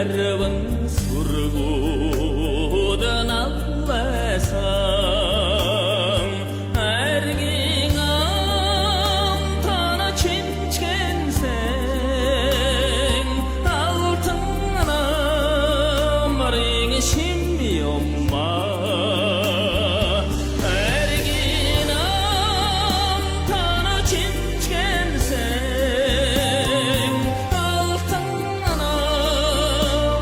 Әрвін сүргудын алласам әргең амтана чимчкенсең алтынына марың шимми омма әргең амтана чимчкенсең алтынына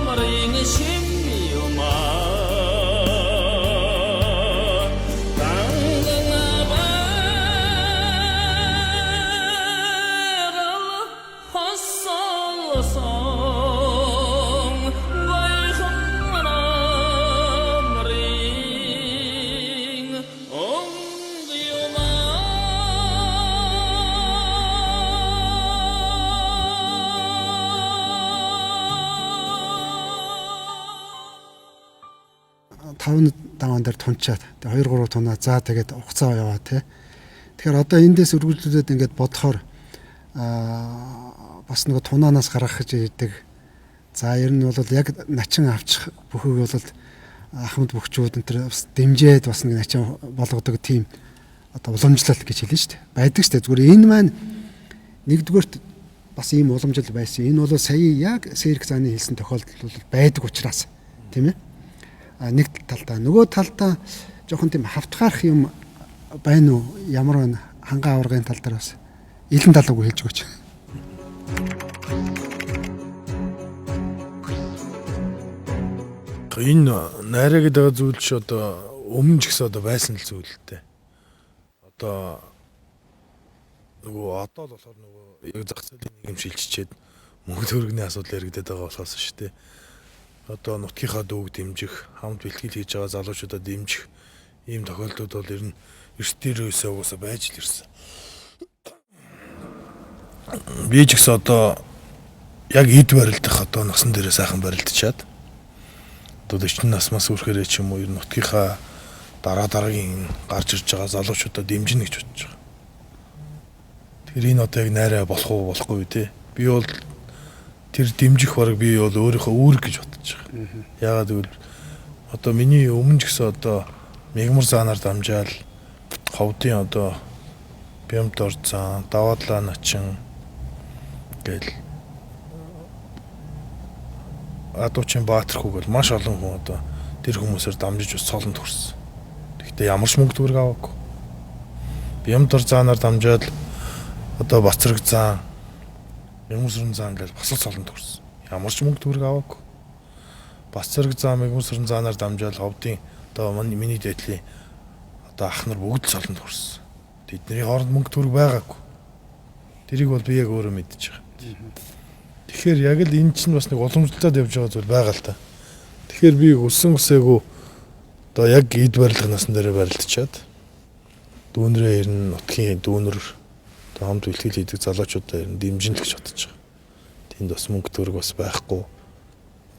марың шимми омма таңдыңа бағал хассалсаң байқыңна марың оңдиома тавны даван дээр тунчаад 2-3 тунаа заа тэгээд хугацаа яваа тий. Тэгэхээр одоо эндээс үргэлжлүүлээд ингээд бодохоор бас нөгөө тунаанаас гаргах гэж ирдэг. За ер нь бол яг начин авчих бүхийг бол ахмад бөхчүүд энэ төр бас дэмжээд бас нэг начин болгодог тийм одоо уламжлалт гэж хэлнэ шүү дээ. Байдаг шүү дээ. Зүгээр энэ маань нэгдүгээрт бас ийм уламжлал байсан. Энэ бол сая яг Сэрэг зааны хэлсэн тохиолдол бол байдаг учраас тийм ээ. Нэг талдаа нөгөө талдаа жоохон тийм хавтгаарах юм байна уу? Ямар байна? Хангаа аваргын тал дээр бас илэн талаагүй хэлж өгөөч. Энэ найраа гэдэг зүйл ч одоо өмнө ч гэсэн одоо байсан л зүйл л дээ. Одоо нөгөө одоо л болохоор нөгөө яг зах зээлийн нийгэм шилжчихэд мөнгө төгрөгийн асуудал яригдээд байгаа болохоос шүү дээ. Одоо нутгийнхаа дүүг дэмжих, хамт бэлтгэл хийж байгаа залуучуудаа дэмжих ийм тохиолдлууд бол ер нь эртнээрөөсөө угаасаа байж л ирсэн. Би ч гэсэн одоо яг эд барилдах одоо насан дээрээ сайхан барилдчаад одоо 40 наснаас үрхээрээ ч юм уу ер нь нутгийнхаа дараагийн гарч ирж байгаа залуучуудаа дэмжинэ гэж бодож байгаа. Тэгэхээр энэ одоо яг найраа болох уу болохгүй тий. Би бол тэр дэмжих бараг би бол өөрийнхөө үүрэг гэж бодож байгаа. Яагаад гэвэл одоо миний өмнө ч гэсэн одоо мегмар заанаар дамжаал ховдын одоо Бямдор зан, Даваадлаа начин гэл Адуучин Баатархүү гэл маш олон хүн одоо тэр хүмүүсээр дамжиж ус цолонд хүрсэн. Гэхдээ ямар ч мөнгө төгрөг аваагүй. Бямдор заанаар дамжаад одоо Бацраг зан Мэгмүсрэн зан гэж бас цолонд хүрсэн. Ямар ч мөнгө төгрөг аваагүй. Бацраг зан Мэгмүсрэн заанаар дамжаал ховдын одоо миний дээдлийн одоо ах нар бүгд цолонд хүрсэн. Тэдний хооронд мөнгө төгрөг байгаагүй. Тэрийг бол би яг өөрөө мэдчихэж байгаа. Тэгэхээр яг л энэ чинь бас нэг уламжлалт явж байгаа зүйл байгаа л та. Тэгэхээр би өссөн өсөөгөө одоо яг эд барилга насан дээр барилдчаад дүүнрээ ирнэ нутгийн дүүнэр хамт бэлтгэл хийдэг залуучуудаа ер нь дэмжин л гэж бодож байгаа. Тэнд бас мөнгө төгрөг бас байхгүй.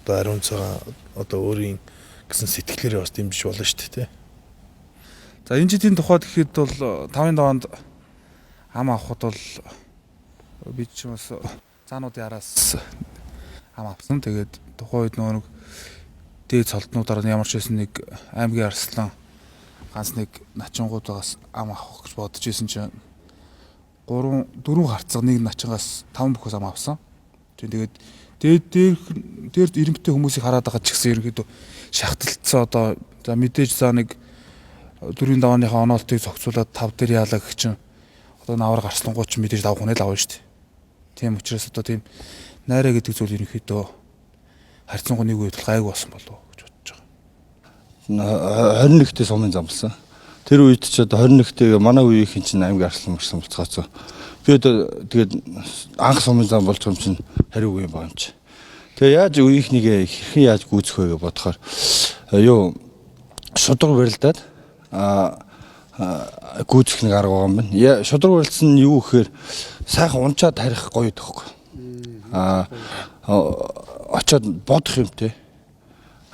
Одоо ариун цагаан одоо өөрийн гэсэн сэтгэлээрээ бас дэмжиж болно шүү дээ. За энэ жилийн тухайд гэхэд бол 5-ын даваанд ам авахд бол би ч бас заануудын араас ам авсан. Тэгээд тухайн үед нөгөө дээд цолднуудаар ямар ч байсан нэг аймгийн арслан ганц нэг начингуудаас ам авах гэж бодож исэн чинь 4 харцаг нэг начингаас 5 бүхээс ам авсан. Тэгээд дээр ирэмттэй хүмүүсийг хараад байгаа ч гэсэн ерөнхийдөө шахталтсан одоо за мэдээж за нэг 4-ийн давааныхаа оноолтыг зохицуулаад 5 дээр яалаа гэх чинь одоо навар гарслангууд ч мэдээж давх хүнээ л авна шүү дээ. Тийм учраас одоо тийм найраа гэдэг зүйл ерөнхийдөө харьцангуй нэг үед гайг болсон болов гэж бодож байгаа. 21-т сумын замлсан. Тэр үед ч одоо 21-т манай үеийнхэн чинь аймаг арслан марсан буцгаацсан. Би одоо тэгээд анх сумын зам болж байгаа юм чинь хариугүй юм байна юм чи. Тэгээ яаж үеийнхнийг хэрхэн яаж гүйцэх вэ гэж бодохоор юу шудраг барилдаад гүйцэх нэг арга байгаа юм байна. Шудраг барилдсан нь юу гэхээр сайхан унчаад харих гоё тоххой. Очоод бодох юм те.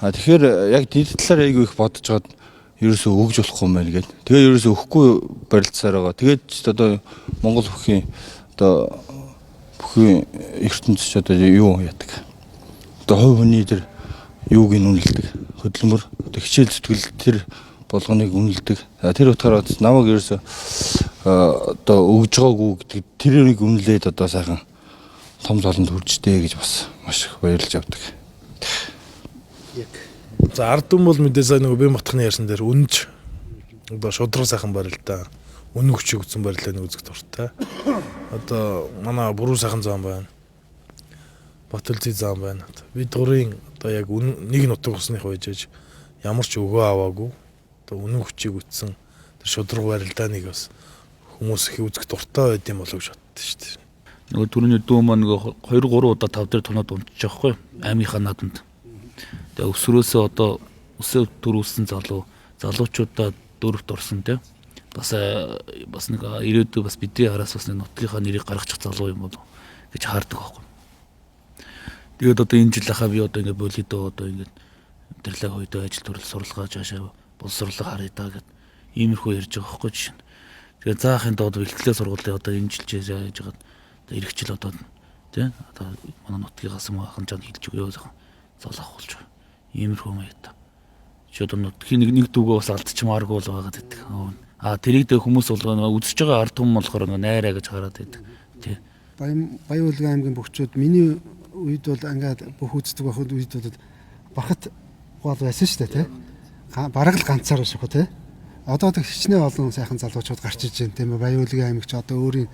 Тэгэхээр яг дид талаар айгүй их бодож гад ерөөсөө өгж болохгүй юм байна гээд. Тэгээ ерөөсөө өгөхгүй барилдсаар байгаа. Тэгээд ч одоо Монгол бүхийн одоо бүхийн ертөнцийн одоо юу яадаг. одоо хувь хүний тэр юуг нь үнэлдэг. Хөдөлмөр одоо хичээл зүтгэл тэр болгоныг үнэлдэг. Тэр утгаараа намайг ерөөсө одоо өгж байгаагүй гэдэг тэрийг үнэлээд одоо сайхан том золонд хүрчтэй гэж бас маш их баярлж авдаг. За ард түмэн бол мэдээсээ нэг бие матхны ярьсан дээр үнж одоо шудраг сайхан барил та. Үнэн хүчийг үзсэн барилаа нэг үзэх дуртай. Одоо манай буруу сайхан зам байна. Баталзий зам байна. Бид гурийн одоо яг нэг нутаг усных байжээж ямар ч өгөө аваагүй. Одоо үнэн хүчийг үзсэн тэр шудраг барилдааныг бас хүмүүс их үзэх дуртай байд юм болов гэж боддоо шүү дээ. Нөгөө түрүүний дүү маань нөгөө 2 3 удаа 5 дээр тунаад унтчих жоохгүй аймынхаа нааданд. Тэгээ өсвөрөөсөө одоо өсөө төр үссэн залуучуудаа дөрөвт орсон те. Бас нэг ирээдүйд бас бидний араас бас нутгийнхаа нэрийг гаргачих залуу юм болов гэж хаардаг байхгүй. Тэгээд одоо энэ жил ахаа би одоо ингээд болидоо одоо ингээд тэрлэг хойдоо ажил төрөл сурлагаа жаашаа боловсруулах харъя даа гэд иймэрхүү ярьж байгаа байхгүй жишээ. Тэгээд заахын доод бэлтгэлээ сургуулийн одоо энэ жил яаж яагаад одоо ирэх одоо тий одоо манай нутгийнхаас юм ахын жан хэлж өгөө зах зол авахулж байгаа. Иймэрхүү юм яа та. Чи одоо нутгийн нэг дүүгөө бас алдчихмааргүй бол байгаа гэдэг. Тэрийг дэ хүмүүс болгоо үзэж байгаа ард түмэн болохоор найраа гэж хараад байдаг. Тий. Баян аймгийн бөхчүүд миний үед бол ингээд бүх үздэг байхад үед бол бахад гол байсан шүү дээ тий. Бараг л ганцаар шахуу тий. Одоо тэг хичнээн олон сайхан залуучууд гарч иж байна тийм ээ. Баян аймагч одоо өөрийн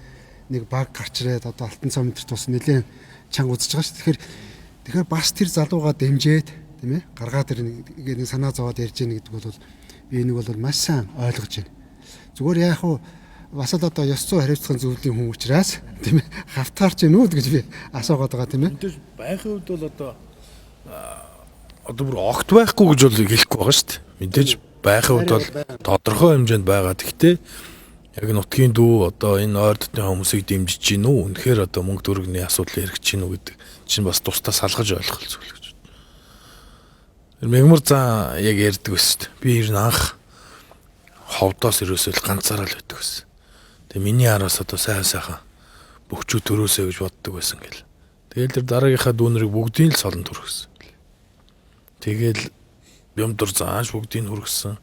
нэг баг гарч ирээд одоо алтан цом мэтр тус нэлээд чанга үзэж байгаа шүү. Тэгэхээр бас тэр залууга дэмжиэд тийм ээ. Гаргаад тэр нэг санаа зовоод ярьж яах гэдэг бол би энийг бол маш сайн ойлгож байна. Зүгээр яах вэ? Бас л одоо ёс зүй хариуцлагын зөвлөлийн хүн учраас тийм ээ хавтаарч гэнэ үү гэж би асуугаад байгаа тийм ээ. Мэдээж байхын үед бол одоо бүр огт байхгүй гэж бол хэлэхгүй байгаа шүү дээ. Мэдээж байхын үед бол тодорхой хэмжээнд байгаа. Гэхдээ яг нутгийн дүү одоо энэ ойр дотны хүмүүсийг дэмжиж гин үү? Үнэхээр одоо мөнгө төгрөгийн асуудал яригч гин үү гэдэг чинь бас тусдаа салгаж ойлгох зүйл гэж. Мегмар зан яг ярьдаг байсан шүү дээ. Би ер нь анх ховдоос ерөөсөө ганцаараа л байдаг байсан. Тэгээ миний араас одоо сайхан бөхчүү төрөөсэй гэж боддог байсан гэл. Тэгэл тэр дараагийнхаа дүүнэрийг бүгдийг л солон төрөхсөн. Тэгэл Бямдур зааш бүгдийг хүргэсэн.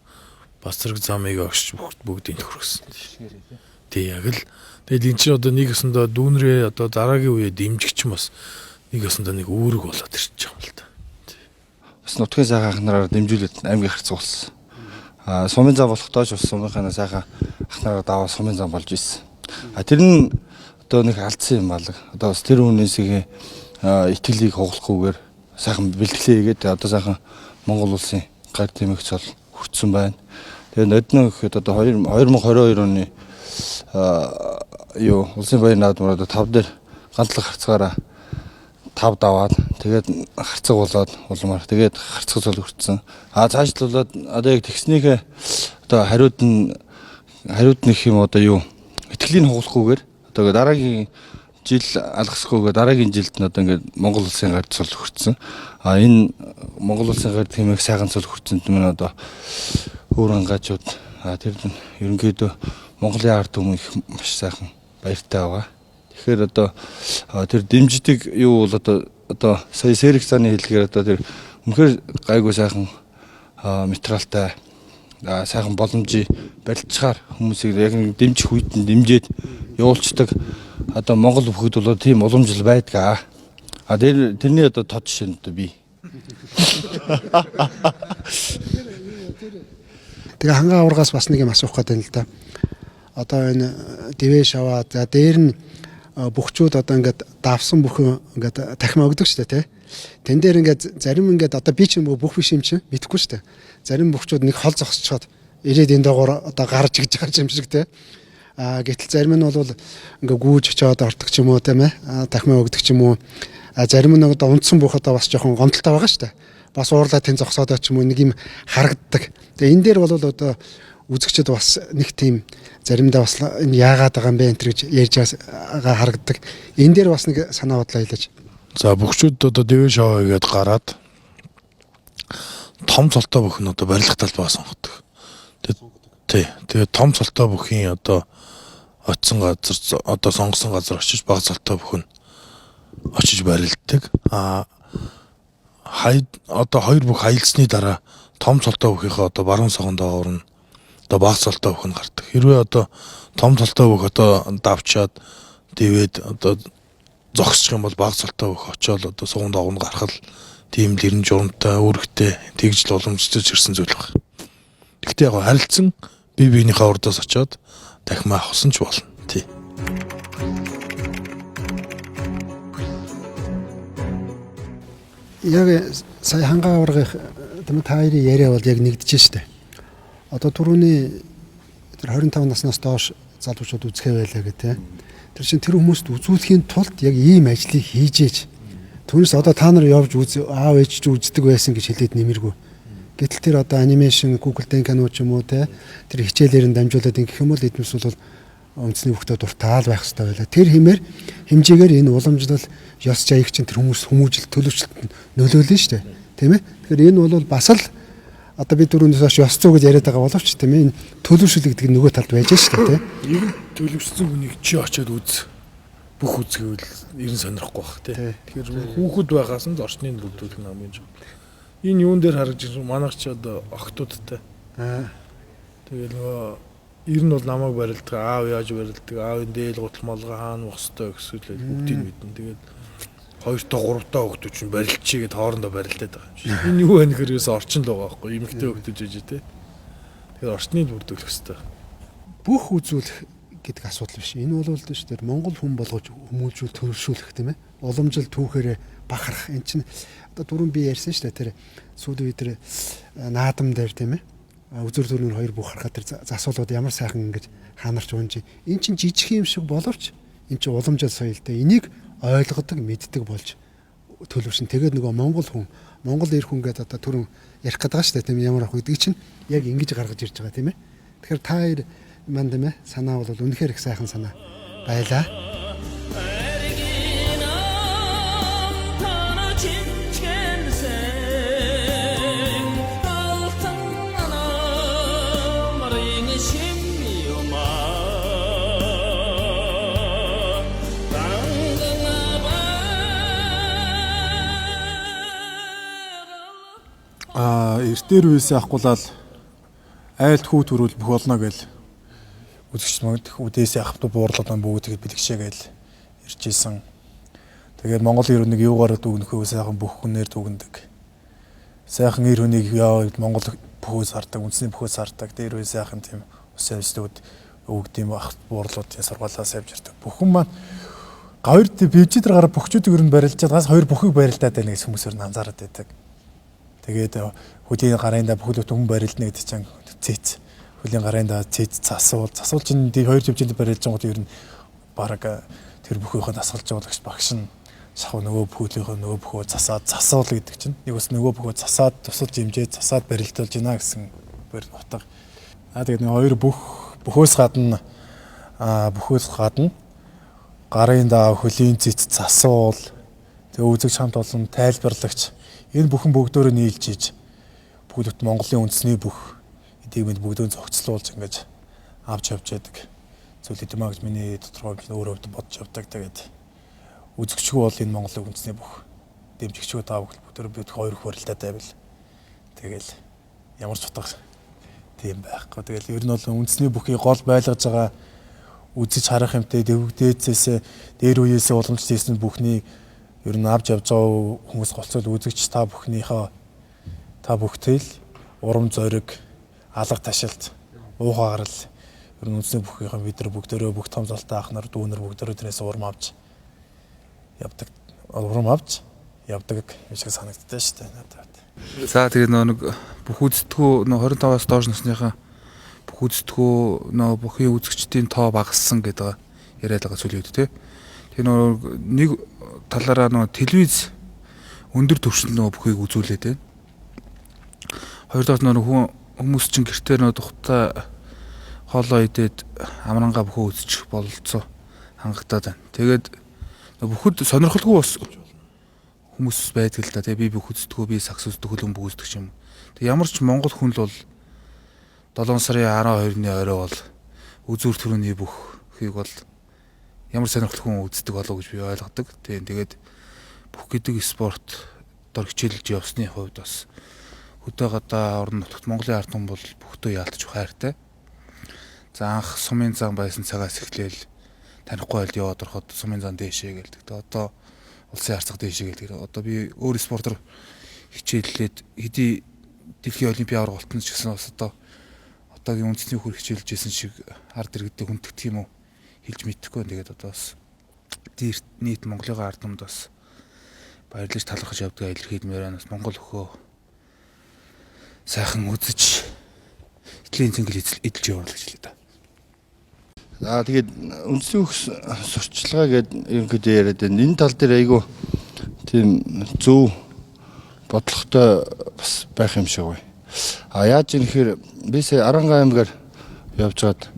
Бас зэрэг замыг огшч бүгдийг хүргэсэн. Тэг яг л тэгэл эн чинь одоо нэг өсөндөө дүүнрээ одоо дараагийн үеэ дэмжигч юм бас нэг өсөндөө нэг үүрэг болоод ирчих юм л та. Бас нутгийн сайхан ахнараар дэмжүүлээд аймгийн харьцуулсан. Сумын зам болохдоо ч бас сумынхаа сайхан ахнараа даваа сумын зам болж ирсэн. Тэр нь одоо нэг алдсан юм балаг. Одоо бас тэр үнээсээ итгэлийг хугалахгүйгээр сайхан бэлтгэлээ хийгээд одоо сайхан Монгол улсын гар тэмэгч бол хүртсэн байна. Тэгээ нодно гэхэд одоо 2022 оны улсын баярын наадмаар одоо 5 дээр ганцлах харцгаараа 5 даваад тэгээд харцаг болоод улмаар тэгээд харцаг зол хүртсэн. Цаашлуулаад одоо яг тэгснийхээ одоо хариуд нэх юм одоо итгэлийг хугалахгүйгээр одоо дараагийн жил алгасгүйгээр дараагийн жилд нь одоо ингээд Монгол улсын гард цол хүртсэн. Энэ Монгол улсын гард хэмээх сайхан цол хүртсэнд мөн одоо өөр ангажууд тэр нь ерөнхийдөө Монголын ард түмэн их маш сайхан баяртай байгаа. Тэгэхээр одоо тэр дэмждэг юу бол одоо сая Сэрэг цааны хэлгээр одоо тэр үнэхээр гайгүй сайхан материалтай сайхан боломжийг барилцахаар хүмүүсийг яг нэг дэмжих үед нь дэмжиж явуулцдаг одоо Монгол бүхэд бол тийм уламжлал байдгаа. Тэрний одоо тод жишээ нь одоо би. Тэгээ хангаа аваргаас бас нэг юм асуух гэдэг юм л да. Одоо энэ дэвэш аваад за дээр нь бөхчүүд одоо ингээд давсан бүхэн ингээд дахин өгдөг шүү дээ тий. Тэн дээр ингээд зарим ингээд одоо би ч юм уу бүх биш юм чинь мэдэхгүй шүү дээ. Зарим бөхчүүд нэг хол зогсчиход ирээд энэ доогоор одоо гарч игж байгаа юм шиг тий. Гэтэл зарим нь бол ингээ гүүж очиод ортог ч юм уу тийм ээ дахин өгдөг ч юм уу зарим нь одоо унтсан бүх одоо бас жоохон гомдолтой байгаа шүү дээ. Бас уурлаа тэн зогсоод ч юм уу нэг юм харагддаг. Тэгээ энэ дээр бол одоо үзэгчд бас нэг тийм заримдаа бас энэ яагаад байгаа юм бэ энэ гэж ярьж байгаа харагддаг. Энэ дээр бас нэг санаа бодлоо хэлээч. За бөхчүүд одоо дэвэн шоу хийгээд гараад том цолтой бүх нь одоо барилга талбай сонгодог. Тэгээ том цолтой бүхийн одоо очисон газар одоо сонгосон газар очиж баг цолтой бүх нь очиж барилддаг. одоо хоёр бүх хаялсны дараа том цолтой бүхийнхээ одоо баруун согондоо орно. Одоо бага цолтой бүх нь гардаг. Хэрвээ одоо том цолтой бүх одоо давчаад дэвээд одоо зогсчих юм бол бага цолтой бүх очиод одоо суганд огно гарах л тийм л эрен журамтай үүрэгтэй тэгж л уламжлаж ирсэн зүйл байна. Гэхдээ яг харилцсан бие биенийхээ урдаас очиод дахин авахсан ч болно. Тий. Яг сая хангаа аваргах тийм та хоёрын яриа бол яг нэгдэж штэ. Одоо түрүүний тэр 25 наснаас доош залуучууд үзэхээ байлаа гэх те. Тэр чинь тэр хүмүүст үзүүлэхийн тулд яг ийм ажлыг хийж ээж. Түүнээс одоо та нар явж аав ээж ч үздэг байсан гэж хэлээд нэмэргүй. Гэтэл тэр одоо анимашн, Google-тэй кино ч юм уу те. Тэр хичээлээр нь дамжуулаад ингэх юм бол эднэс бол үндэсний хүүхдэд дуртаал байх хэрэгтэй байлаа. Тэр хэмээр хэмжээгээр энэ уламжлал ёс жаяг чинь тэр хүмүүжил төлөвчлөлтөнд нөлөөлнө шүү дээ. Тийм ээ. Тэгэхээр энэ бол бас л одоо би дөрөвнөөс хойш ёс зүй гэж яриад байгаа боловч тийм ээ. Энэ төлөвшлөгдөг нөгөө талд байж шүү дээ. Нэг төлөвшсөн хүнийг чи очиод үз. Бүх үзгэвэл ер нь сонирхгүй бах тий. Тэгэхээр хүүхэд байгаас нь орчныг бүрдүүлэх нь хамгийн чухал. Энэ юун дээр харагдж байгаа манайх ч одоо охтуудтай. Тэгээд нөгөө ер нь бол намайг барилдаг, аав яаж барилдаг, аавын дээл гуталмалга хаана бох ёстой гэсүүлээ бүгдийг мэднэ. Тэгээд 2-3 хүүхдүүд чинь барилчээ гэд хоорондоо барилдаад байгаа юм шиг. Энэ юу вэ гэхээр ерөөс орчин л байгаа байхгүй эмэгтэй хүүхдүүд жиж тий. Тэгэхээр орчныг бүрдүүлэх хэрэгтэй. Бүх үзүүлэх гэдэг асуудал биш. Энэ бол л шүү дээ Монгол хүн болгож хүмүүжүүл төлөвшүүлэх тийм ээ. Уламжил түүхээрээ бахарах. Эн чинь одоо дөрөв би ярьсан шүү дээ тэр сүүлийн үед тэр наадам дээр тийм ээ. Үзүр төрнөр хоёр бүх харахад тэр засуулууд ямар сайхан ингэж ханарч унж. Эн чинь жижиг юм шиг боловч эн чинь уламжил соёлтой. Энийг ойлгодог, мэддэг болж төлөвшин. Тэгээд нөгөө Монгол хүн, Монгол эр хүн гэдэг одоо түрүүн ярих гэдэг байгаа шүү дээ тийм ямар ах үгдэг чинь яг ингэж гаргаж ирж байгаа тийм ээ. Тэгэхээр та хоёр манд тийм ээ санаа бол үнэхээр их сайхан санаа байлаа. Эртээр үеэсээ ахгуулаад айлт хүү төрүүл бүх болно гэл үзэгч магадгүй үдээсээ ахту буурлаад бүгд тэгээд бэлгшээ гэл ирж исэн. Тэгээд Монгол эр хүнийг юугаар дүгнөхөө сайхан бүх хүнээр дүгндэг. Сайхан эр хүнийг яа Монгол бүхөөс хардаг, үндэсний бүхөөс хардаг. Дээр үе сайхан тийм ус амьсдууд өвгдөм ахт буурлуудын сургаалаас явж ирдэг. Бүхэн маань хоёр бюджетээр гараа бөхчүүдийг ер нь барилжаад гас хоёр бүхийг барилдаад байна гэж хүмүүсээр нь анзаараад байдаг. Тэгээд хөлийн гараанда бүхэл хүн барилдана гэдэг чинь цэц. Хөлийн гараанда цэц засуул чинь 2 живжинд барилж байгаа гот ер нь баг тэр бүхийнхээ дасгалж байгаа гэж багш нь шахав нөгөө бүхлийнхээ нөгөө бүхөө засаад засуул гэдэг чинь нэг бас нөгөө бүхөө засаад тусалж имжээ засаад барилдуулж гинэ гэсэн бэр утга. Тэгээд нэг хоёр бүхөөс гадна гараанда хөлийн цэц засуул тэгээ үзэгч хамт олон тайлбарлагч энэ бүхэн бүгдөө нийлж иж бүгд Монголын үндэсний бүх эдийг бүгдөө зохицлуулж ингэж авч явж байдаг. Зүйл эдэм аа гэж миний тодорхой өөр хувьд бодож явдаг. Тэгээд үзэгчгүй бол энэ Монголын үндэсний бүх дэмжигчгүй таа бүгд бид хоёр их барилдаад байвал тэгэл ямар ч утга тийм байхгүй. Тэгэл ер нь бол үндэсний бүхий гол байлгаж байгаа үзэж харах юмтай дээдсээс дээр үеэсээ уламжлалт хийсэн бүхний ер нь авч явж байгаа хүмүүс голцол үзэгч та бүхтэл урам зориг, алга ташилт, уухай гарал ер нь үндэсний бүхийнхэн бид нар бүгдөө бүх том золтой ах нар дүүнэр бүгдөө тэрнээс урам авч явдаг юм шиг санагддаг шүү дээ надад. За тэгээ нэг бүх үздэггүй 25-аас доош насныхаа бүх үздэггүй бүхий үзэгчдийн тоо багассан гэдэг яриад байгаа зүйл үү те. Тэр нэг талаараа телевиз өндөр түвшинд бүхийг үзүүлээд байна. Хоёрдоос хүмүүс чинь гэртээ тухтай хоолоо идээд амрангаа бүхөө үзчих бололцоо хангагдаад байна. Тэгээд бүхэд сонирхолгүй бас хүмүүс байдаг л да. Тэгээ би бүх үздэггүй, би сакс үздэг, хөлбөмбөг үздэг юм. Тэг ямар ч Монгол хүн л бол 7 сарын 12-ны орой бол үзүүр төрөний бүхийг бол ямар сонирхолтой хүн үздэг болов гэж би ойлгодог. Тэгээд бүх гэдэг спорт дор хичээлж явсны хувьд бас хөдөө гадаа орон нутагт Монголын ард түмэн бол бүхтөө яалтч хайртай. За анх сумын зан байсан цагаас эхлээл танихгүй байлд яваад ороход сумын зан дээшээ гэлдэг. Одоо улсын харьцаг дээшээ гэлдэг. Одоо би өөр спортоор хичээллээд хэдий дэлхийн олимпийн аврагтанд ч гэсэн бас одоогийн үндэсний хөр хичээлж исэн шиг ард иргэдэд хүндэгдэх юм уу хэлж мэдэхгүй. Тэгээд одоо бас нийт Монголын ард түмэнд бас баярлаж талархаж явдаг илэрхийлмээр бас Монгол өхөө сайхан үзэж эдлийн цэнгэл эдэлж явуул гэж хэлээ да. Тэгээд үндэсний хөх сурчлагаа гэдэг ерөнхийдөө яриад байна. Энэ тал дээр айгүй тийм зөв бодлоготой бас байх юм шиг бай. Яаж юм гэхээр би сая Аранга аймгаар явжгаад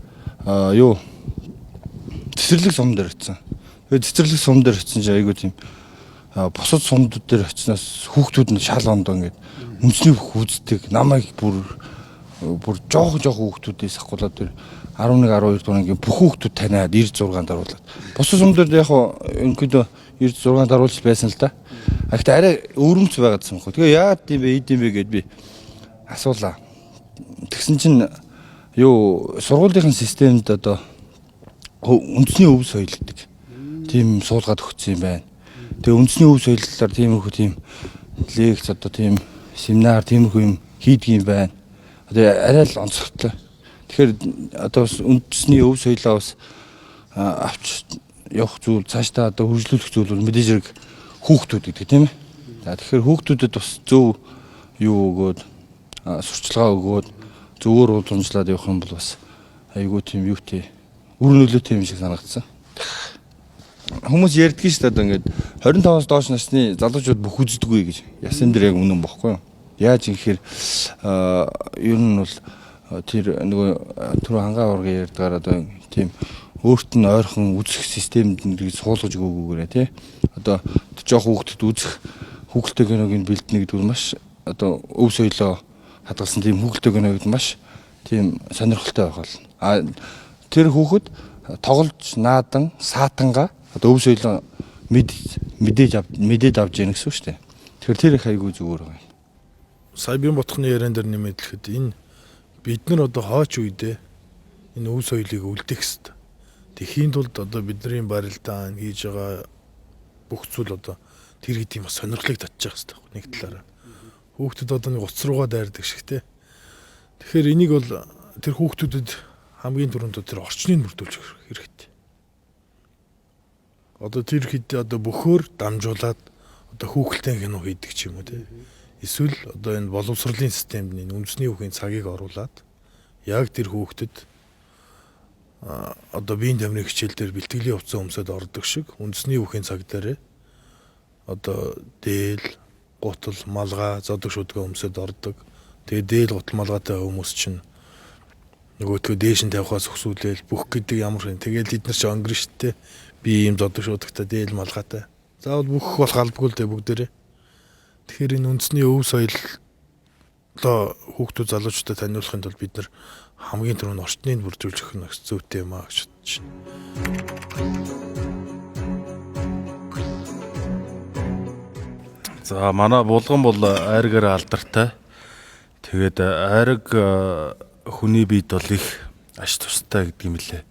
цэцэрлэг сум дээр очив. Тэгээд цэцэрлэг сум дээр очив чинь айгүй тийм бусад сумдууд дээр очиноос хүүхдүүд нь шал ондоо ингээд үндэсний хөх үздэг. Намайг бүр жоох хүүхдүүдээс ахгуулаад тэр 11 12 дугаар ангийн бүх хүүхдүүд таниад 96-нд оруулаад. Бусад сумдад яг өнөдөө 96-нд оруулж байсан л да. Гэхдээ арай өөрөмц байгаадсан юм хөө. Тэгээ яагаад тийм бэ, ийд юм бэ гэд би асуулаа. Тэгсэн чинь сургуулийн системд одоо үндэсний өв соёл гэдэг тийм суулгаад өгсөн юм байна. Тэгээ үндэсний өв соёллоор тиймэрхүү тийм лекц одоо тийм семинар тиймэрхүү юм хийдэг юм байна. Одоо арай л онцгой. Тэгэхээр одоо бас үндэсний өв соёлоо бас авч явах зүйл цаашдаа одоо хөгжлүүлэх зүйл бол мэдээж хэрэг хүүхдүүд гэдэг тийм ээ. За тэгэхээр хүүхдүүдэд бас зөв өгөөд сурчлагаа өгөөд зөвөр уламжлаад явах юм бол бас айгүй тийм юутэй үр нөлөөтэй юм шиг санагдсан. Хүмүүс ярьдгийг шүү дээ одоо ингээд 25-аас доош насны залуучууд бүх үздэггүй гэж. Ясан дээр яг үнэн бохгүй юу? Яаж юм гэхээр ер нь бол тэр нөгөө түр хангаа ургийн ярьдгаар одоо тийм өөрт нь ойрхон үзэх системд нэг суулгаж өгөөгөөрэй тий. Одоо жоох хүүхдэд үзэх хүүхэлтэй киногийн бэлдэнэ гэдэг нь маш одоо өв соёлоо хадгалсан тийм хүүхэлтэй кино гэдэг маш тийм сонирхолтой байх болно. Тэр хүүхэд тоглож наадан саатанга одоо өв соёлоо мэдээж авч яах гэсэн үг шүү дээ. Тэгэхээр тэр их айгүй зүгээр байна. Сая би ботхны яриан дээр нэмээд хэлэхэд энэ бид нар одоо хооч үедээ энэ өв соёлыг үлдээх хэрэгтэй. Тэхийн тулд одоо бидний барилдаан хийж байгаа бүх зүйл одоо тэр хэдийн бас сонирхлыг татчих хэрэгтэй нэг талаараа. Хүүхдэд одоо нэг уц руугаа дайрдаг шиг те. Тэгэхээр энийг бол тэр хүүхдүүдэд хамгийн түрүүнд тэр орчныг бүрдүүлж хэрэгтэй. Одоо тэр хэд одоо бөхөөр дамжуулаад одоо хүүхэлтэй кино хийдэг ч юм уу те. Эсвэл одоо энэ боловсролын системд энэ үндэсний хүүхийн цагийг оруулаад яг тэр хүүхдэд одоо биеийн тамирын хичээл дээр бэлтгэлийн хувцас өмсөд ордог шиг үндэсний хүүхийн цаг дээр одоо дээл, гутал, малгай, зодог шүдгээ өмсөд ордог. Тэгээ дээл, гутал, малгайтай хүмүүс чинь нөгөөдгөө дээш нь тавихаас өсвөлээл бүх гэдэг ямар юм. Тэгээл эдгээр ч өнгөрн штэ. Би ийм зодог шүдэгтэй дээл, малгайтай. Заавал бүх болох албагүй л дээ бүгдээрээ. Тэгэхээр энэ үндэсний өв соёлоо хүүхдүүд залуучуудад таниулахын тулд бид нар хамгийн түрүүнд орчныг бүрдүүлж өгөх нь зүйтэй юм аа гэж бодож байна. За манай булган бол айргаар алдартай. Тэгээд айраг хүний биед бол их аш тустай гэдэг юм лээ.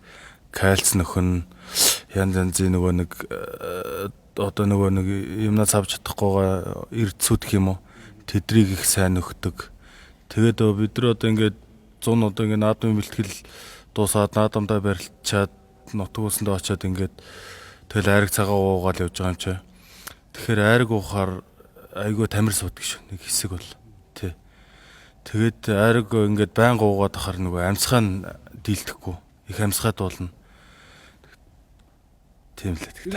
Кальц нөхөн янз янзын нөгөө нэг одоо нөгөө нэг юмнаас авч чадахгүйгаа эрдсүүд гэх юм уу. Тэдрийг их сайн нөхдөг. Тэгээд бид нар одоо ингээд 100 одоо ингээд наадмын бэлтгэл дуусаад наадамдаа барилчаад нутгуулсандаа очиод ингээд тэгэл айраг цагаа уугаал явж байгаа юм чи. Тэгэхээр айраг уухаар айгүй тамир суудаг шүү. Нэг хэсэг бол тий. Тэгээд айраг ингээд байнга уугаад ахаар нөгөө амьсгаа нь дийлдэхгүй. Их амьсгаад болно. Тийм л гэдэг.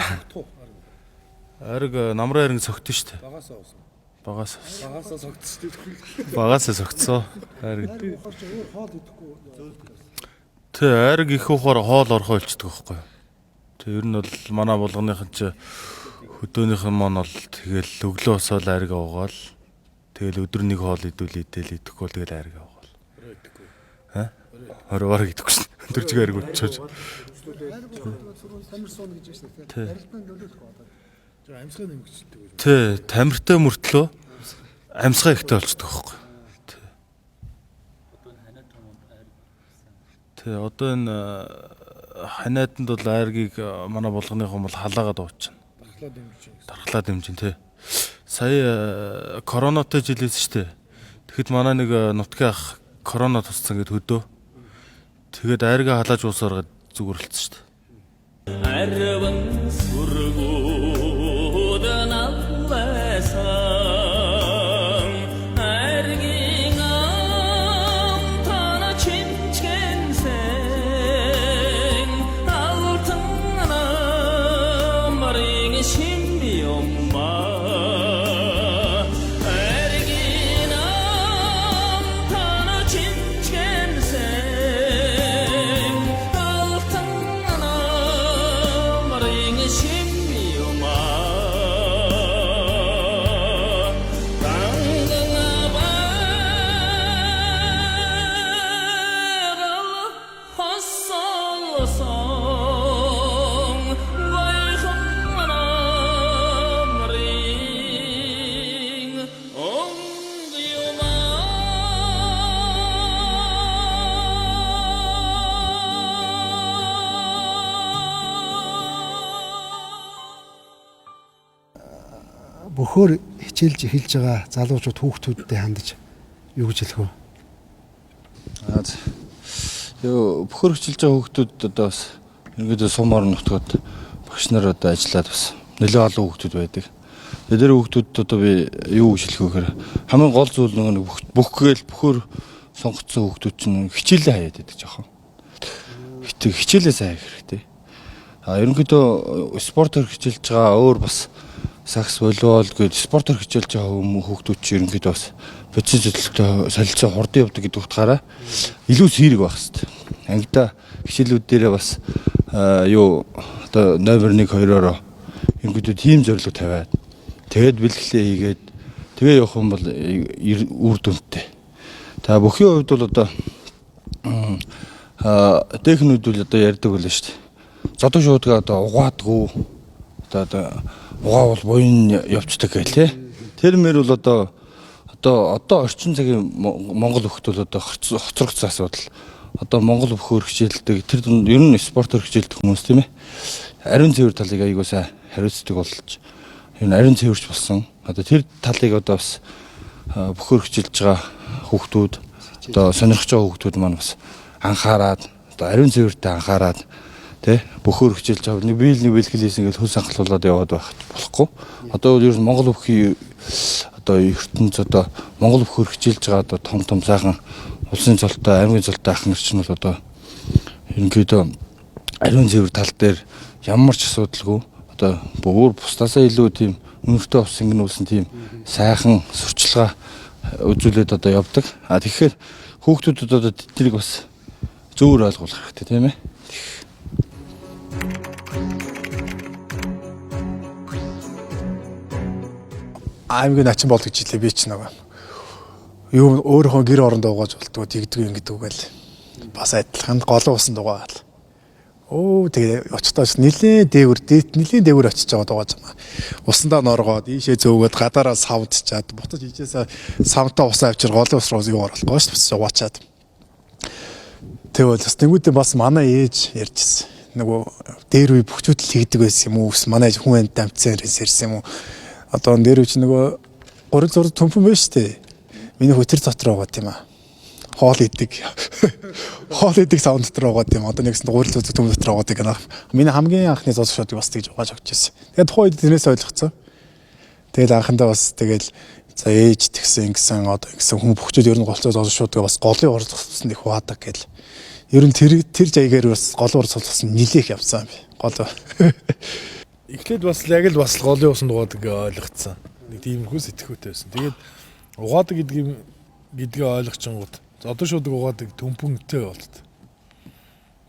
Айраг намрын айраг согтсон шүү дээ. Багасаа уусан. Багасаа согтсон шүү. Багасаа согтсон. Айраг. Тэ айраг их ухаар хоол орхоо илчдэг байхгүй юу? Тэ ер нь бол манай булганыхан ч хөдөөнийхэн мон бол тэгэл өглөө босоод айраг уугаал. Тэгэл өдөр нэг хоол идэл идэхгүй тэгэл айраг уугаал. Ха? Ороор идэхгүй шин. Өдөржиг айраг өчөөж. Тамир суун гэж байна шүү дээ. Барилдаанд нөлөөлөх одоо. Амьсгаа нэмэгддэг үү? Тэ тамиртай мөртлөө амьсгаа ихтэй болцдог байхгүй. Тэ одоо энэ ханиаданд бол айргийг манай булганыхан бол халаагаад уучна. Дархлаад дэмжин тэ. Сая коронатой жилээс штэ. Тэгэхэд манай нэг нутгийн ах корона туссан гэд хөдөө. Тэгээд айргаа халааж уусааргаад зүгөрлөлцсөн штэ. Арван сургууд навласан аргийн амтана чинчгэнсэн алтан намрын шимбиомма аргийн амтана чинчгэнсэн алтан намрын шимбиомма Бөхөр хичээлж эхэлж байгаа залуучууд хүүхдүүдтэй хандаж юу гэж хэлэх вэ? Ёо бөхөр хичээлж байгаа хүүхдүүд одоо бас ингээд сумаар нутгаад багш нар одоо ажиллаад бас нэлээд олон хүүхдүүд байдаг. Тэр хүүхдүүд одоо би юу гэж хэлэх вэ гэхээр хамгийн гол зүйл нэг бүхгээл бөхөр сонгоцсон хүүхдүүд чинь хичээлээ хаяад байдаг жоохон. Хичээлээ сайн хийх хэрэгтэй. Ерөнхийдөө спортоор хичээлж байгаа өөр бас сакс волейбол гээд спортоор хичээлж байгаа хүүхдүүд чинь ерөнхийдөө бас бодис зөвлөлтөй солилцоо хурдан явдаг гэдэг утгаараа илүү сэрэг байх хэрэгтэй. Ангида хичээлүүд дээрээ бас юу одоо номер 1 2-ороо ерөнхийдөө тим зорилго тавиад тэгээд бэлгэлээ хийгээд тэгээ явах юм бол үр дүнтэй. Та бүхний хувьд бол одоо техникүүд бол одоо ярьдаг байлаа шүү дээ. Зодон шуудгаа одоо угаадгүй одоо угаавал буян явцдаг гэх тий. Тэр мөр бол одоо орчин цагийн Монгол хөлт бол одоо хоцрогдсон асуудал. Одоо Монгол бөхөр хичээлдэг тэр ер нь спортоор хичээлдэг хүмүүс тийм ээ. Ариун цэвэр талыг аягүй сайн хариуцдаг болж энэ ариун цэвэрч болсон. Одоо тэр талыг одоо бас бөхөр хичээлж байгаа хүүхдүүд одоо сонирхож байгаа хүүхдүүд маань бас анхаарад одоо ариун цэвэртэй анхаарад тэ бөхөр хичээлж байгаа нэг биений бэлгэлээс ингээд хөл санхлуулаад яваад байх болохгүй. Одоо бол ер нь Монгол бүхий одоо ертөнц одоо Монгол бөхөр хичээлж байгаа одоо том сайхан улсын цолтой, аймгийн цолтой ах нар ч нь бол одоо ерөнхийдөө ариун цэвэр тал дээр ямар ч асуудалгүй одоо бүр бусдаасаа илүү тийм өнөртөө ус ингэнүүлсэн тийм сайхан сурчлагаа үзүүлээд одоо явдаг. Тэгэхээр хүүхдүүдэд одоо тэднийг бас зөвөр ойлгуулах хэрэгтэй тийм ээ. Аймгийн начин бол гэж хэлээ би ч нэг юу өөрийнхөө гэр орондоо угааж болтгоо тэгдэг юм гэдэг үгэл бас адилхан голын усан дугаал. Тэгээ очтоос нилийн дээгүр очиж байгаа дугааж юм. Усандаа норгоод ийшээ зөөгөөд гадаараа савдчаад бутаж ижээсээ савтаа усаа авчир голын ус руу юу оруулахгүй шүү дээ угаачаад. Тэгвэл бас тэнгуүдээ бас манай ээж ярьжсэн. Нөгөө дээр үе бүхчүүд л хийдэг байсан юм уу? Манай хүн амьдсан ирсэн юм уу? Одоо дээр үе чи нөгөө 300 төмпөн байж тээ. Миний хөтөр дотор байгаа тийм аа. Хоол идэг. Хоол идэг савн дотор байгаа тийм. Одоо нэгсэн 300 төмпөн дотор байгаа гэнэ. Миний хамгийн анхны зоолшоодыг бас тэгж угааж өгч байсан. Тэгээд тухайн үед тэрнээс ойлгоцсон. Тэгэл анхандаа бас тэгэл за ээж тэгсэн одоо ингэсэн хүн бүхчүүд ер нь голцоо зоолшоодыг бас голын урд цолсон их хаадаг гэл. Ер нь тэр жайгаар бас голын урд цолсон нилээх явсан би. Гол. Эхлээд бас яг л бас голын усан дугаадаг ойлгоцсон. Нэг тиймэрхүү сэтгүүтэй байсан. Тэгээд угаадаг гэдгийг ойлгочингууд одоо шууд угаадаг төмпөнтэй болт.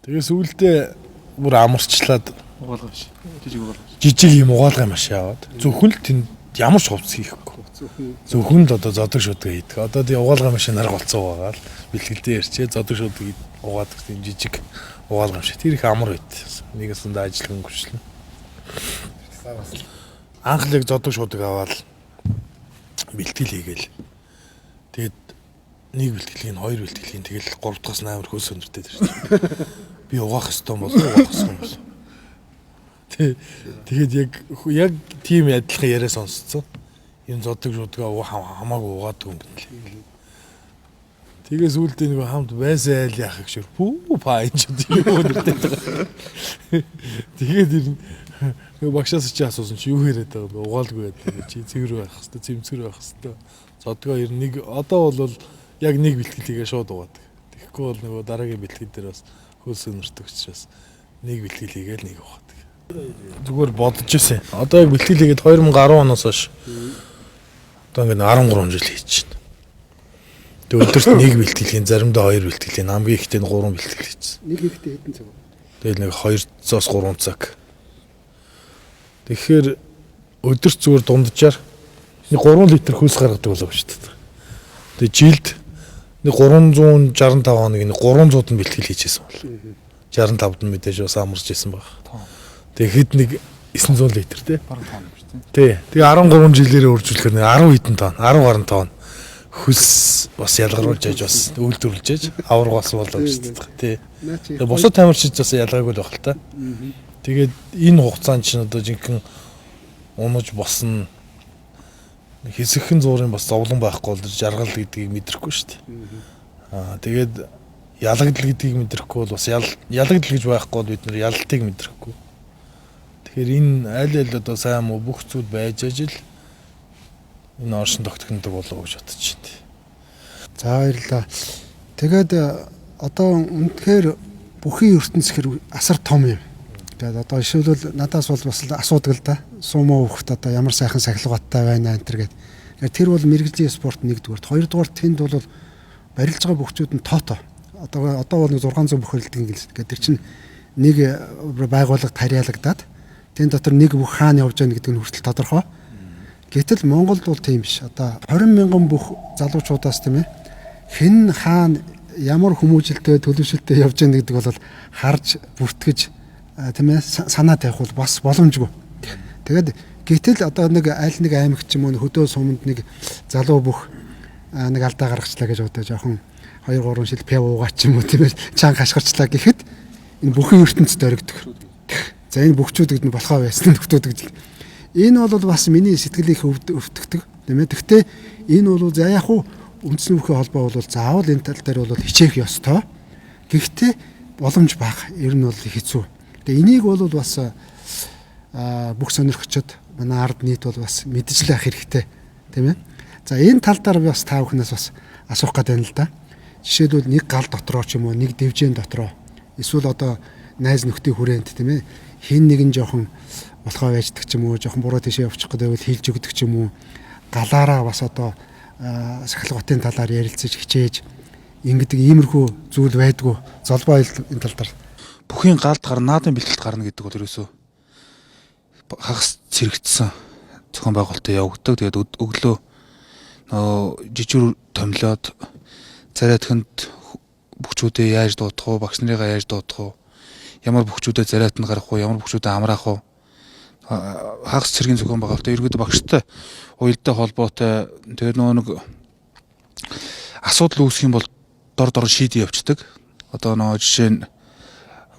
Тэгээ сүүлдээ бүр амарчлаад угаалгаа биш. Жижиг юм угаалгаа маш яваад. Зөвхөн л тэнд ямар ч хувцс хийхгүй. Зөвхөн л одоо зодог шудаг хийдэг. Одоо тий угаалгаа машинаар голцоо байгаа л бэлгэлдээ ярьчээ зодог шудаг угаадаг тийм жижиг угаалгаа машин. Тэр их амар байт. Нэгээс нь ажиллах өнгөрчлөө. анх л яг зодог шуудаг аваад бэлтгэл хийгээл. Тэгээд нэг бэлтгэлийг нь хоёр бэлтгэлийг нь тэгэл 3 дахь нь амар хөөс өндөртэй дээр шүү дээ. Би угаах хэвээр болов угаах хэвээр болов. Тэгээд яг тийм адилхан яриа сонсцсон. Энэ зодог шуудаг хамаагүй угаадаг юм гэлээ. Тэгээ сүүлдээ нэг хамт байсан айл яах гэж пүү паа энэ ч тийм өнөртэй байгаа. Тэгээд нэг багшаас чи асуусан чи юу яриад байгаа бэ? Угаалгүй гэдэг. Чи цэвэр байх хэвээр, цэмцгэр байх хэвээр. Зодгоо ер нь нэг одоо бол яг нэг бэлтгэлийгээ шууд угаадаг. Тэгэхгүй бол нөгөө дараагийн бэлтгэл дээр бас хөлс өнөртөг учраас нэг бэлтгэлийгээ нэг угаадаг. Зүгээр бодож ирсэн. Одоо яг бэлтгэлийгээд 2010 оноос хойш одоо ингээд 13 жил хийж байна. Тэгээ өдөрт нэг бэлтгэлийн заримдаа хоёр бэлтгэлийн хамгийн ихтэй нь 3 бэлтгэл хийсэн. Нэг ихтэй хэдэн цаг вэ? Тэгэл нэг 2-3 цаг. Тэгэхээр өдөрт зүгээр дунджаар нэг 3 литр хөлс гаргадаг болов шүү дээ. Тэгээ жилд нэг 365 хоног нэг 300 нь бэлтгэл хийжсэн бол. 65-д нь мэдээж бас амарч исэн баг. Тэгээ хэд нэг 900 литр тий. Бараг тонн биш Тий. тий. Тэгээ 13 жилээр үржүүлэхээр нэг 10 хэдэн тонн, 10 гаруй тонн хөлс бас ялгаруулж яж бас үйлдвэрлэж яж авраг бас болоо шүү дээ. Тий. Тэгээ бусад тамирчид бас ялгаагүй л байх л та. Тэгээд энэ хугацаанд чинь одоо жинхэнэ унаж босно хэсэгхэн зуурын бас зовлон байхгүй бол жаргал гэдгийг мэдрэхгүй шүү дээ. Тэгээд ялагдал гэдгийг мэдрэхгүй бол бас ялагдал гэж байхгүй бол бид нэр ялалтыг мэдрэхгүй. Тэгэхээр энэ аль одоо сайн муу бүх зүйл байж ажил энэ оршин тогтхондог болов гэж бодож байна. За баярлалаа. Тэгээд одоо үнэхээр бүхий ертөнц хэр асар том юм. Тэгээд одоо ишүүлэл надаас бол бас асуудаг л да. Сумоо хөхт одоо ямар сайхан сахилгааттай байна энэ төр гэдэг. Тэгэхээр тэр бол мэрэгжлийн спорт нэгдүгээр. Хоёрдугаар тэнд бол барилж байгаа бүхчүүд нь тоото. Одоо бол 600 бүхэлдэх гэдэг. Тэр чинь нэг байгууллага тариалагдаад тэн дотор нэг бүх хаана явж байгаа гэдэг нь хүртэл тодорхой. Гэтэл Монголд бол тийм биш. Одоо 20 мянган бүх залуучуудаас тийм ээ хэн хаана ямар хүмүүжлтэй төлөвшөлтөй явж байгаа гэдэг бол харж бүртгэж тийм ээ санаа тавих бол бас боломжгүй. Тэгээд гэтэл одоо нэг аль нэг аймагт ч юм уу хөдөө суманд нэг залуу бүх нэг алдаа гаргачлаа гэж одоо жоохон 2-3 шил пяв уугаа ч юм уу тийм ээ чанга хашгирчлаа гэхэд энэ бүхэн ертөнцид оригддог. За энэ бүхчүүд гэдэг нь болохоо байсан нөхдүүд гэж. Энэ бол бас миний сэтгэлийг өвтгдөг тийм ээ. Гэхдээ энэ бол за яг уу үндэсний бүхий холбоо бол заавал энэ тал дээр бол хичээх ёстой. Гэхдээ боломж бага. Ер нь бол хэцүү. Тэгээ энийг бол бас бүх сонирхчид манай ард нийт бол бас мэдж л ах хэрэгтэй тийм ээ. За энэ тал дээр бас та бүхнээс бас асуух гэдэг юм л да. Жишээлбэл нэг гал дотроо ч юм уу нэг дэвжэн дотроо эсвэл одоо найз нөхдийн хүрээнд тийм ээ хин нэгэн жоохон болохоо байждаг ч юм уу жоохон буруу тийшээ явчих гэдэг байвал хилж өгдөг ч юм уу галаараа бас одоо сахилгатын талаар ярилцаж хичээж ингэдэг иймэрхүү зүйл байдгүй золбоо энэ тал дээр Бүхийн галд гар наадын бэлтгэлд гарна гэдэг бол ерөөсөө хагас цэрэгдсэн зохион байгуулалтад явагддаг. Тэгээд өглөө жижиг томлоод царайтханд бүхчүүдээ яаж дуудах уу, багш нарыгаа яаж дуудах уу, ямар бүхчүүдээ царайтанд гарах уу, ямар бүхчүүдээ амраах уу, хагас цэргийн зохион байгуулалтад ерөөдөө багштай уялдаа холбоотой тэгээд нэг асуудал үүсэх юм бол дор шийдээ явцдаг. Одоо жишээ нь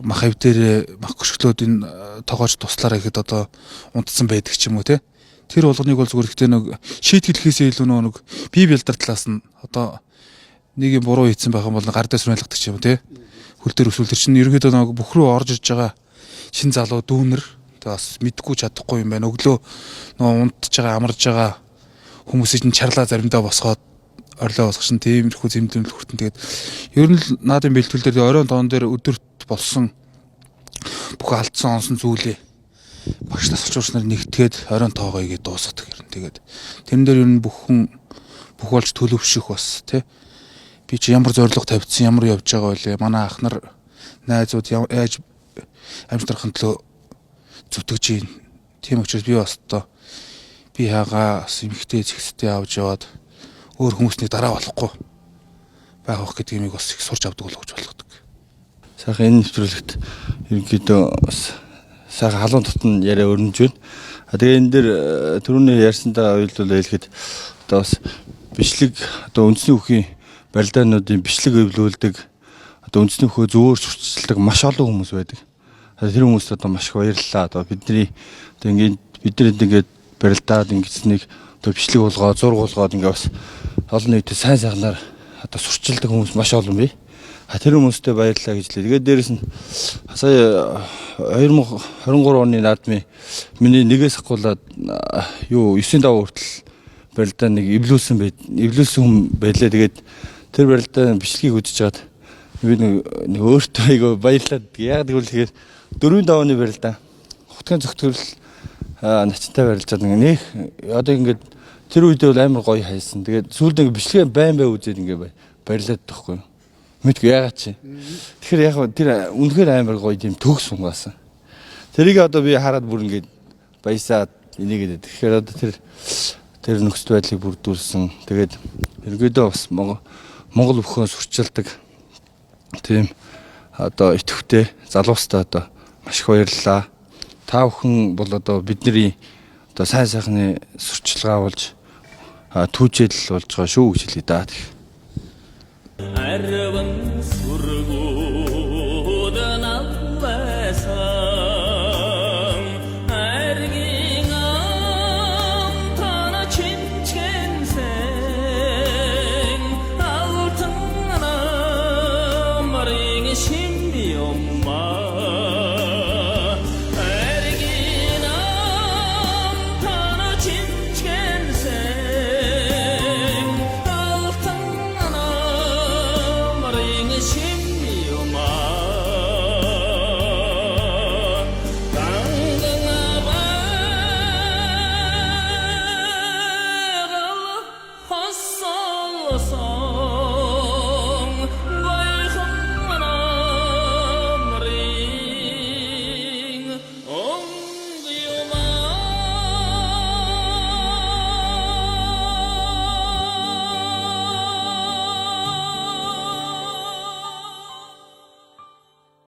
мах хав дээр мах хөшгөлөөд энэ тоогооч туслаараа гэхэд одоо унтсан байдаг ч юм уу те. Тэр болгоныг бол зүгээр ихтэй нэг шийдгэлхээсээ илүү нэг бие бэлдар талаас нь одоо нэг юм буруу хийсэн байх юм бол гар дээр сүрэлгдэг ч юм уу те. Хөл дээр өсвөл тэр чинь ерөөдөө нэг бүх рүү орж иж байгаа шин залуу дүүнер бас мэдгүй чадахгүй юм байна. Өглөө унтж байгаа амарж байгаа хүмүүсийн чарлаа заримдаа босгоод орлоо босгосон тиймэрхүү зэмлэмэл хүртэн тэгээд ер нь л наадын бэлтгэл дээр оройн тоон дээр өдөрт болсон бүх алдсан онсон зүйлээ багш тасалчууч нар нэгтгээд оройн тоогоо игээд дуусгадаг юм. Тэгээд тэрэн дээр ер нь бүх болж төлөвшөх бас тий би чи ямар зориг тавьдсан ямар явж байгаа байлээ манай ах нар найзууд яаж амжилтрахын төлөө зүтгэж юм. Тийм учраас би бас одоо би хаага эмхтэй зэгстэй авч яваад өөр хүмүүсний дараа болохгүй байх гэдэг юмыг бас их сурч авдаг л гэж болгодог. Сайхан энэ нэвтрүүлэгт ерөнхийдөө бас сайхан халуун тутан яриа өрнөж байна. Тэгээ энэ дээр түрүүний ярьсантайгаа уялдвал хэлэхэд одоо бас бичлэг одоо үндэсний хүүхийн барилдаануудын бичлэг эвлүүлдэг одоо үндэсний хөө зөвөр сурчилдаг маш олон хүмүүс байдаг. Тэр хүмүүст одоо маш их баярлалаа. Одоо бидний одоо ингээд барилдаад ингэснийг одоо бичлэг болгоод зураг болгоод ингээд бас олон нийтэд сайн сайхнаар одоо сурчилдаг хүмүүс маш олон бий. Тэр хүмүүстээ баярлалаа гэж хэлээ. Тэгээд дээрэс нь сая 2023 оны наадмын миний нэгээс ахгуулаад 9 даваа хүртэл барилдаа нэг эвлүүлсэн хүн байлаа. Тэгээд тэр барилдаа бичлэгийг үзэж хаад би нэг өөртөө айгаа баярлаад яг тэгвэл 4 давааны барилдаа хутгийн зөвтгөл начтай барилжаад нэг одоо ингээд тэр үедээ бол амар гоё хайсан. Тэгээд сүүлд ингээд бичлэгээ байн үзээд ингээд баярлаад тахгүй. Мэдгүй яагаад чи. Тэгэхээр яг тэр үнэхээр амар гоё тийм төгс хүн байсан. Тэрийг одоо би хараад бүр ингээд баясаад энийгээд. Тэгэхээр одоо тэр нөхцөл байдлыг бүрдүүлсэн. Тэгээд ерөөдөө бас Монгол бүхэн сурчилдаг тийм одоо идэвхтэй залуустай одоо маш их баярлалаа. Та бүхэн бол одоо бидний одоо сайн сайхны сурчилгаа болж түүжэл болж байгаа шүү гэж хэлье да.